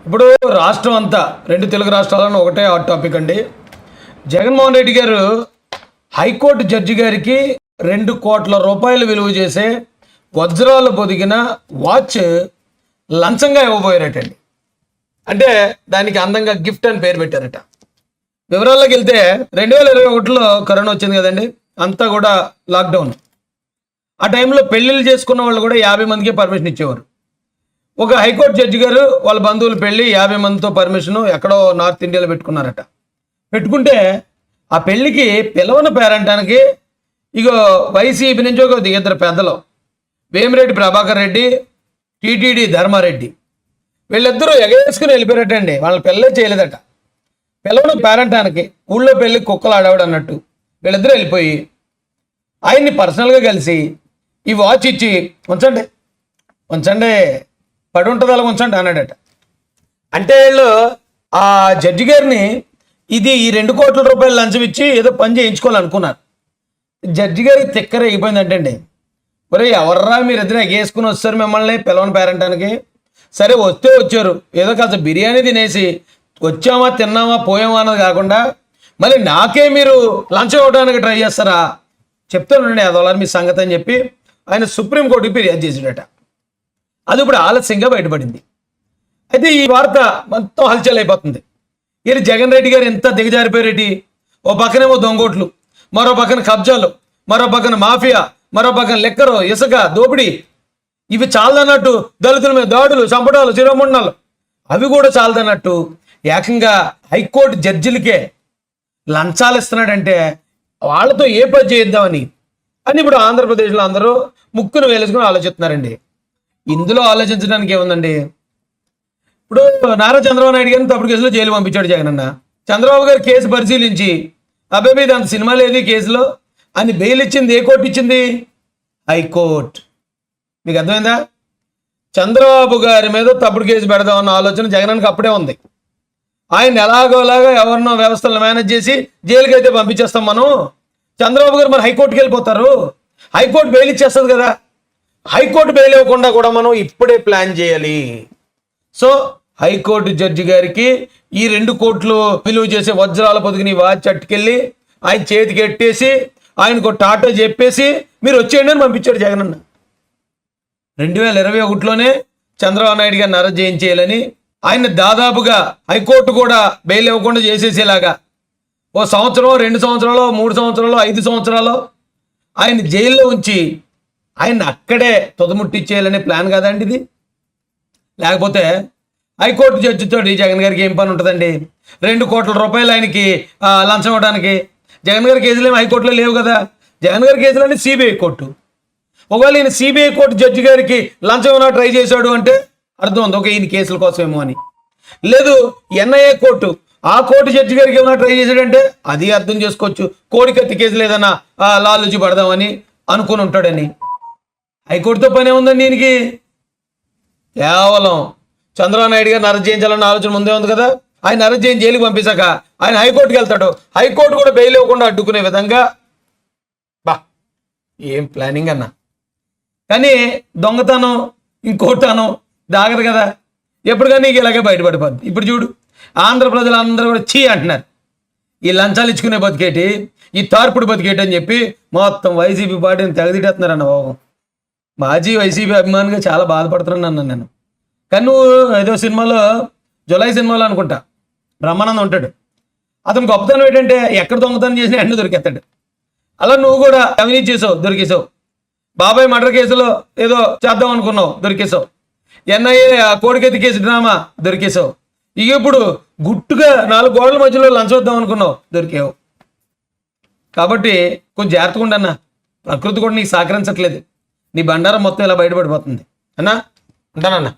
ఇప్పుడు రాష్ట్రం అంతా రెండు తెలుగు రాష్ట్రాలను ఒకటే హాట్ టాపిక్ అండి. జగన్మోహన్ రెడ్డి గారు హైకోర్టు జడ్జి గారికి 2 కోట్ల రూపాయలు విలువ చేసే వజ్రాలు పొదిగిన వాచ్ లంచంగా ఇవ్వబోయారటండి. అంటే దానికి అందంగా గిఫ్ట్ అని పేరు పెట్టారట. వివరాల్లోకి వెళ్తే 2021లో కరోనా వచ్చింది కదండి, అంతా కూడా లాక్డౌన్. ఆ టైంలో పెళ్ళిళ్ళు చేసుకున్న వాళ్ళు కూడా 50 మందికి పర్మిషన్ ఇచ్చేవారు. ఒక హైకోర్టు జడ్జి గారు వాళ్ళ బంధువులు పెళ్ళి 50 మందితో పర్మిషన్ ఎక్కడో నార్త్ ఇండియాలో పెట్టుకున్నారట. పెట్టుకుంటే ఆ పెళ్ళికి పిలవన పేరంటానికి ఇగో వైసీపీ నుంచి ఒక 2 పెద్దలు, వేమిరెడ్డి ప్రభాకర్ రెడ్డి, టీటీడీ ధర్మారెడ్డి, వీళ్ళిద్దరూ ఎగేసుకుని వెళ్ళిపోయారటండి. వాళ్ళ పెళ్ళే చేయలేదట. పిలవన పేరంటానికి ఊళ్ళో పెళ్ళి కుక్కలు ఆడవాడు అన్నట్టు వీళ్ళిద్దరూ వెళ్ళిపోయి ఆయన్ని పర్సనల్గా కలిసి ఈ వాచ్ ఇచ్చి ఉంచండి ఉంచండి పడి ఉంటుంది అలా ఉంచండి అన్నాడట. అంటే వీళ్ళు ఆ జడ్జి గారిని ఇది ఈ 2 కోట్ల రూపాయలు లంచం ఇచ్చి ఏదో పని చేయించుకోవాలనుకున్నారు. జడ్జి గారికి తిక్కర అయిపోయిందంటే అండి, ఒరే ఎవర్రా మీరిద్దరు ఎగేసుకుని వస్తారు మిమ్మల్ని పిలవని పేరంటానికి. సరే వస్తే వచ్చారు, ఏదో కాస్త బిర్యానీ తినేసి వచ్చామా తిన్నామా పోయామా అన్నది కాకుండా మళ్ళీ నాకే మీరు లంచం ఇవ్వడానికి ట్రై చేస్తారా, చెప్తానండి అదోలారి మీ సంగతి అని చెప్పి ఆయన సుప్రీంకోర్టుకి ఫిర్యాదు చేసాడట. అది ఇప్పుడు ఆలస్యంగా బయటపడింది. అయితే ఈ వార్త మొత్తం హల్చల్ అయిపోతుంది. ఇది జగన్ రెడ్డి గారు ఎంత దిగజారిపోయారేటి, ఓ పక్కనేమో దొంగోట్లు, మరో పక్కన కబ్జాలు, మరో పక్కన మాఫియా, మరో పక్కన లెక్కరు, ఇసుక, దోపిడీ. ఇవి చాలదన్నట్టు దళితుల మీద దాడులు, చంపడాలు, చిరమండలు అవి కూడా చాలదన్నట్టు ఏకంగా హైకోర్టు జడ్జిలకే లంచాలు ఇస్తున్నాడంటే వాళ్ళతో ఏ పని చేద్దామని ఇప్పుడు ఆంధ్రప్రదేశ్లో అందరూ ముక్కును వేలేసుకుని ఆలోచిస్తున్నారండి. ఇందులో ఆలోచించడానికి ఏముందండి, ఇప్పుడు నారా చంద్రబాబు నాయుడు గారిని తప్పుడు కేసులో జైలు పంపించాడు జగన్ అన్న. చంద్రబాబు గారు కేసు పరిశీలించి అబ్బాయి మీద అంత సినిమా లేదు కేసులో అని బెయిల్ ఇచ్చింది ఏ కోర్టు ఇచ్చింది? హైకోర్టు. మీకు అర్థమైందా? చంద్రబాబు గారి మీద తప్పుడు కేసు పెడదామన్న ఆలోచన జగన్కి అప్పుడే ఉంది. ఆయన ఎలాగోలాగా ఎవరినో వ్యవస్థలను మేనేజ్ చేసి జైలుకి అయితే పంపించేస్తాం మనం. చంద్రబాబు గారు మరి హైకోర్టుకి వెళ్ళిపోతారు, హైకోర్టు బెయిల్ ఇచ్చేస్తుంది కదా. హైకోర్టు బెయిల్ ఇవ్వకుండా కూడా మనం ఇప్పుడే ప్లాన్ చేయాలి. సో హైకోర్టు జడ్జి గారికి ఈ 2 కోట్లు విలువ చేసే వజ్రాల పొదిగిని వాచ్ అట్టుకెళ్ళి ఆయన చేతికి ఎట్టేసి ఆయనకు టాటా చెప్పేసి మీరు వచ్చేయండి అని పంపించాడు జగనన్న. 2021లోనే చంద్రబాబు నాయుడు గారిని అరెస్ట్ చేయించేయాలని ఆయన దాదాపుగా హైకోర్టు కూడా బెయిల్ ఇవ్వకుండా చేసేసేలాగా ఓ సంవత్సరం, 2 సంవత్సరాలు, 3 సంవత్సరాలు, 5 సంవత్సరాలు ఆయన జైల్లో ఉంచి ఆయన అక్కడే తుదముట్టించేయాలనే ప్లాన్ కదండి ఇది. లేకపోతే హైకోర్టు జడ్జితో జగన్ గారికి ఏం పని ఉంటుందండి? 2 కోట్ల రూపాయలు ఆయనకి లంచం ఇవ్వడానికి. జగన్ గారి కేసులు ఏమి హైకోర్టులో లేవు కదా. జగన్ గారి కేసులు అంటే సిబిఐ కోర్టు. ఒకవేళ ఈయన సిబిఐ కోర్టు జడ్జి గారికి లంచం ఏమైనా ట్రై చేశాడు అంటే అర్థం ఉంది, ఒక ఈయన కేసుల కోసమేమో అని. లేదు ఎన్ఐఏ కోర్టు, ఆ కోర్టు జడ్జి గారికి ఏమైనా ట్రై చేశాడంటే అది అర్థం చేసుకోవచ్చు, కోడికత్తి కేసులు ఏదైనా లాలుచి పడదామని అనుకుని ఉంటాడని. హైకోర్టుతో పని ఏముందండి ఈయనకి? కేవలం చంద్రబాబు నాయుడు గారిని అరెస్ట్ చేయించాలన్న ఆలోచన ముందే ఉంది కదా. ఆయన అరెస్ట్ చేయించి జైలుకి పంపించాక ఆయన హైకోర్టుకి వెళ్తాడు. హైకోర్టు కూడా బెయిల్ ఇవ్వకుండా అడ్డుకునే విధంగా ఏం ప్లానింగ్ అన్న. కానీ దొంగతనం ఇంకోటనం దాగదు కదా, ఎప్పుడు కానీ ఇలాగే బయటపడిపోద్ది. ఇప్పుడు చూడు, ఆంధ్ర ప్రజలు అందరూ కూడా చీ అంటున్నారు. ఈ లంచాలు ఇచ్చుకునే బతికేటి, ఈ తార్పుడు బతికేటి అని చెప్పి మొత్తం వైసీపీ పార్టీని తెగదిట్టేస్తున్నారన్న బాబు. మాజీ వైసీపీ అభిమానిగా చాలా బాధపడుతున్నాను నేను. కానీ నువ్వు ఏదో సినిమాలో, జులై సినిమాలో అనుకుంటా, బ్రహ్మానందం ఉంటాడు. అతను గొప్పతనం ఏంటంటే ఎక్కడ దొంగతనం చేసినా ఎన్న దొరికేస్తాడు. అలా నువ్వు కూడా అవినీతి చేసావు, దొరికేసావు. బాబాయ్ మర్డర్ కేసులో ఏదో చేద్దాం అనుకున్నావు, దొరికేసావు. ఎన్ఐఏ కోడికెత్తి కేసు డ్రామా దొరికేసావు. ఇక ఇప్పుడు గుట్టుగా 4 గోడల మధ్యలో లంచం వద్దాం అనుకున్నావు, దొరికావు. కాబట్టి కొంచెం జాగ్రత్తగా ఉండన్నా, ప్రకృతి కూడా నీకు సహకరించట్లేదు. నీ బండారం మొత్తం ఇలా బయటపడిపోతుంది అన్నా. ఉంటానన్నా.